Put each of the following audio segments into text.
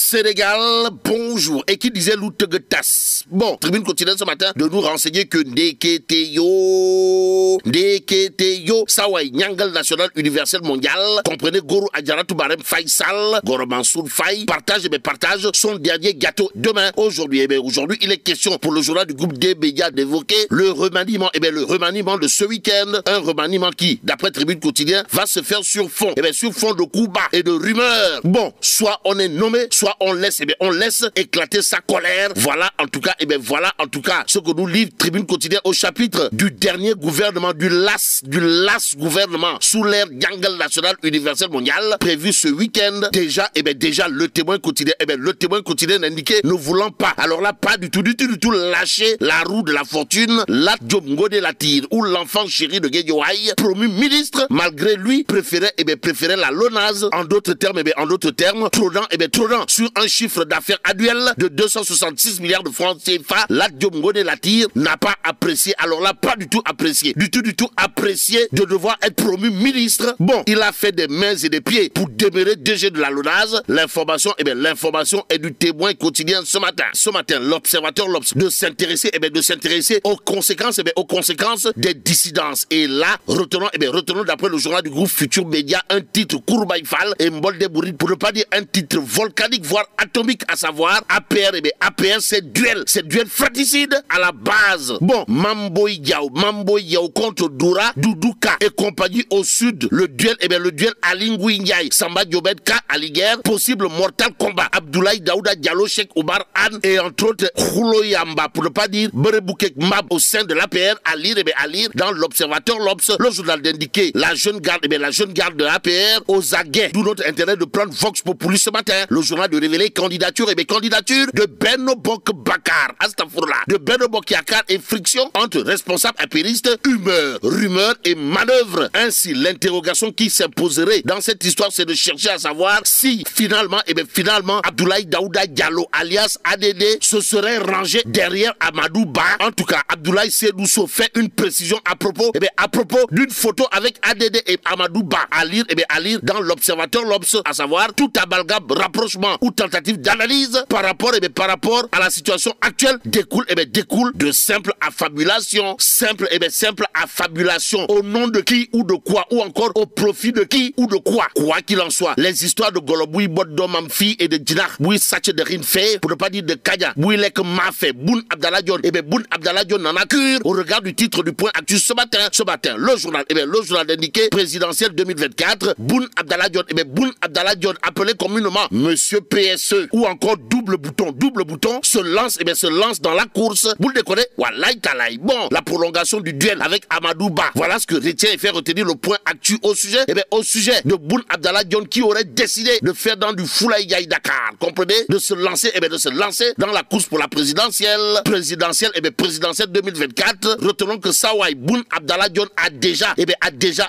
Sénégal, bonjour. Et qui disait Loutegetas? Bon, Tribune continue ce matin de nous renseigner que Ndeketeyo, Sawai, Nyangal National Universel Mondial, comprenez Goro Adjara Toubarem Faisal, Goro Mansour Faye, partage son dernier gâteau demain. Aujourd'hui, aujourd'hui, il est question pour le journal du groupe des médias d'évoquer le remaniement, le remaniement de ce week-end. Un remaniement qui, d'après Tribune Quotidien, va se faire sur fond, sur fond de coups bas et de rumeurs. Bon, soit on est nommé, soit on laisse, on laisse éclater sa colère. Voilà, en tout cas, voilà, en tout cas, ce que nous livre Tribune Quotidien au chapitre du dernier gouvernement, du LAS gouvernement sous l'ère Nyangal National Universel Mondial, prévu ce week-end. Déjà, déjà, le témoin quotidien, le témoin quotidien indiquait ne voulant pas, alors là, pas du tout, lâcher la roue de la fortune, Lat Diop Ngode Latir, ou l'enfant chéri de Guédiouaï, promu ministre, malgré lui, préférait la LONASE, en d'autres termes, trônant sur un chiffre d'affaires annuel de 266 milliards de francs CFA, Lat Diop Ngode Latir n'a pas apprécié, alors là, pas du tout apprécié, du tout apprécié de devoir être promu ministre. Bon, il a fait des mains et des pieds pour demeurer DG de la LONASE. L'information, est du témoin quotidien ce matin. Ce matin, l'observateur de s'intéresser, aux conséquences, des dissidences. Et là, retenons d'après le journal du groupe Futur Média, un titre Kourbaïfal et Mbolde Bouride, pour ne pas dire un titre volcanique, voire atomique, à savoir APR, c'est duel fratricide à la base. Bon, Mamboy Yao contre Doudouka et compagnie au sud, le duel Alingui Ndiaye, Samba Diobed Ka Aliguer, possible mortal combat. Abdoulaye Daouda Diallo, Cheikh Oumar Anne et entre autres Khoulo Yamba, pour ne pas dire Berebouké Mab au sein de l'APR, à lire dans l'Observateur l'Obs, le journal d'indiquer la jeune garde de l'APR aux aguets, d'où notre intérêt de prendre Vox Populi ce matin. Le journal de révéler candidature de Benno Bok Bakar, de Benno Bok Yakar et friction entre responsables apéristes, rumeurs et manœuvres. Ainsi, l'interrogation qui s'imposerait dans cette histoire, c'est de chercher à savoir si finalement, Abdoulaye Daouda Diallo, alias ADD, se serait rangé derrière Amadou Ba. En tout cas, Abdoulaye Sedousso fait une précision à propos d'une photo avec ADD et Amadou Ba. À lire dans l'Observateur l'Obs, à savoir tout amalgame, rapprochement ou tentative d'analyse par rapport à la situation actuelle découle de simple affabulation. Simple affabulation au nom de qui ou de quoi, ou encore au profit de qui ou de quoi. Quoi qu'il en soit, les histoires de Goloboui, Boddom Amfi et de Djinak, Boui Satche de Rinfe, pour ne pas dire de Kaya, Boui Lek Mafé, Boun Abdallah Dion, Boun Abdallah Dion n'en a cure au regard du titre du point actu ce matin, le journal indiqué présidentiel 2024, Boun Abdallah Dion, appelé communément Monsieur PSE, ou encore double bouton, se lance dans la course. Vous le déconnez? Wallahi Talaï. Bon, la prolongation du duel avec Amadou Ba. Voilà ce que retient et fait retenir le point actu au sujet, au sujet de Boun Abdallah Dion qui aurait décidé de faire dans du Foulaïgaï Dakar. Comprenez? De se lancer dans la course pour la présidentielle 2024. Retenons que Sawai Boun Abdallah Dion a déjà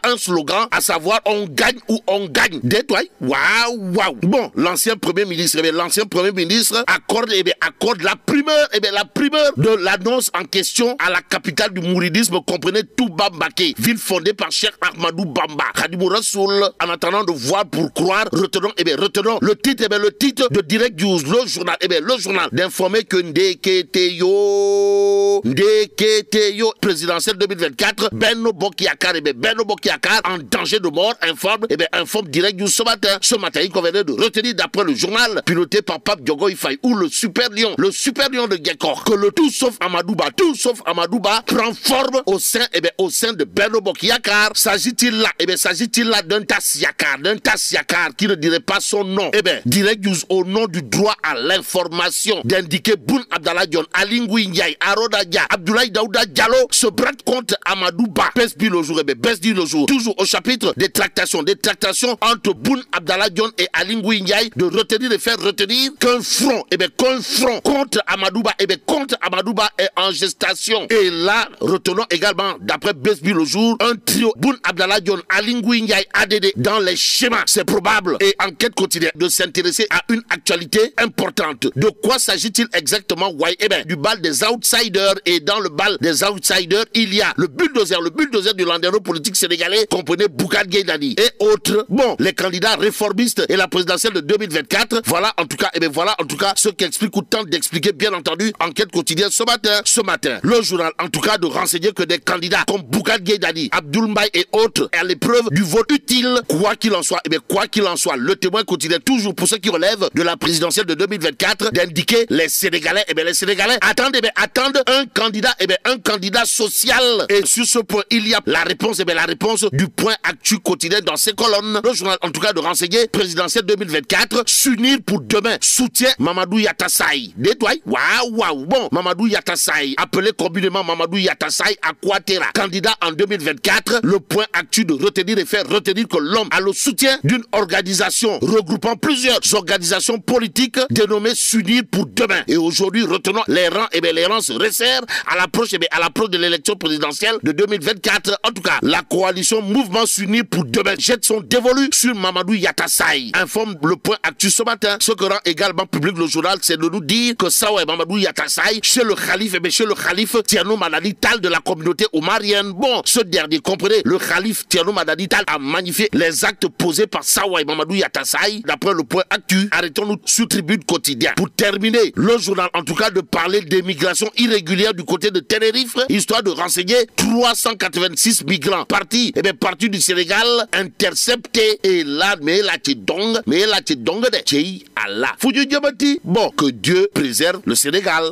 un slogan, à savoir on gagne ou on gagne. Détoile. Waouh. Bon, l'ancien premier ministre accorde la primeur de l'annonce en question à la capitale du mouridisme, comprenez, Touba Mbaké, ville fondée par Cheikh Ahmadou Bamba, Khadimou Rassoul. En attendant de voir pour croire, retenons le titre, le titre de Direct News, le journal d'informer que Ndeketeyo, présidentielle 2024, Benno Bok Yakaar, en danger de mort, informe Direct News ce matin, il convenait de retenir d'après le journal, piloté par Pape Diogo Ifaye, ou le super lion de Gekor, que le tout sauf Amadouba prend forme au sein de Benno Bok Yakaar. S'agit-il là d'un tas Yakar qui ne dirait pas son nom? Direct News, au nom du droit à l'information, d'indiquer Boun Abdallah Dion, Alingui Ndiaye, Aroda Dia, Abdoulaye Daouda Diallo se brattent contre Amadou Ba. Baisse le jour, toujours au chapitre des tractations entre Boun Abdallah Dion et Alingui Ndiaye, de retenir et faire retenir qu'un front contre Amadou Ba est en gestation. Et là, retenons également, d'après Besbi le jour, un trio Boun Abdallah Dion, Alingui Ndiaye, ADD dans les schémas. C'est probable. Et enquête quotidienne de s'intéresser à une actualité importante. De quoi s'agit-il exactement? Du bal des outsiders. Et dans le bal des outsiders, il y a le bulldozer du landerneau politique sénégalais, comprenez Bougane Gueye Dany et autres. Bon, les candidats réformistes et la présidentielle de 2024 Voilà en tout cas, voilà en tout cas ce qu'explique ou tente d'expliquer bien entendu Enquête quotidienne ce matin. Le journal en tout cas de renseigner que des candidats comme Bougane Gueye Dany, Abdoul Mbaye et autres à l'épreuve du vote utile. Quoi qu'il en soit, le Témoin quotidien toujours pour ceux qui relèvent de la présidentielle de 2024 d'indiquer les Sénégalais, les Sénégalais attendent un candidat social. Et sur ce point, il y a la réponse, la réponse du Point Actu quotidien dans ses colonnes. Le journal en tout cas de renseigner présidentielle 2024, s'unir pour demain, soutien Mamadou Yatassaye. Détoile, waouh, bon, Mamadou Yatassaye, appelé communément Mamadou Yatassaye Aquatera, candidat en 2024. Le Point Actu de retenir et faire retenir que l'homme a le soutien d'une organisation regroupant plusieurs organisations politiques dénommées S'unir pour demain. Et aujourd'hui, retenons les rangs, les rangs se resserrent à l'approche de l'élection présidentielle de 2024. En tout cas, la coalition Mouvement S'unir pour demain jette son dévolu sur Mamadou Yatassaye. Informe le Point Actu ce matin. Ce que rend également public le journal, c'est de nous dire que ça ouais, Mamadou Yatassaye, chez le calife Thierno Madani Tall de la communauté omarienne. Bon, ce dernier, comprenez, le calife Thierno Madani Tall a magnifié les actes posés par Sawai Mamadou Yatassaye. D'après le Point Actu, arrêtons-nous sur Tribune Quotidien. Pour terminer, le journal en tout cas de parler des migrations irrégulières du côté de Tenerife, histoire de renseigner 386 migrants partis du Sénégal interceptés. Et là, mais là tu dong de Allah. Bon, que Dieu préserve le Sénégal.